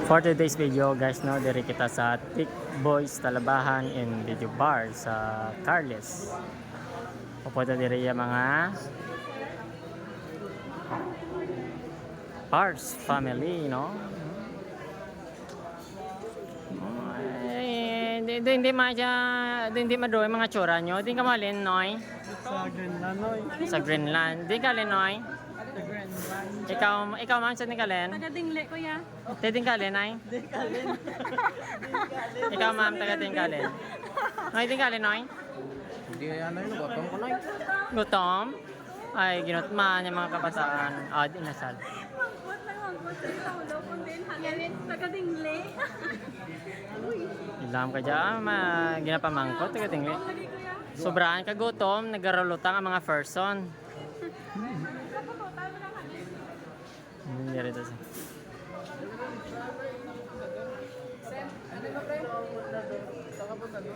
For today's video guys, no, diri kita sa Thick Boys Talabahan in Video Bar sa Carles. Pupunta diri yung mga Pars family, no? Ay, hindi madro yung mga tsura nyo. Hindi ka malin, noy? Sa Greenland, noy. Sa Greenland. Hindi ka lin, noy? Sa Greenland. Ikaw ma'am, saan ka lin? Taga-dingle ko ya. Titing ka lin, ay? Ikaw ma'am, taga Tingkalin. Noy, Tingkalin, noy? Hindi kaya na yun, gutom ko, noy. Gutom? Ay, ginutman yung mga kabataan. Ah, di nasal. Magbuot lang magbuot. Ikaw daw kung din hangin. Taga-dingle. Ilam ka dyan, ginapamangkot, taga Tingli. Lagi ko ya. Sobrahan ka gutom, nagarulutang ang mga person. Kapututan mo lang hangin. Hindi rito siya. Ano ba, pre? Saan ka punta, no?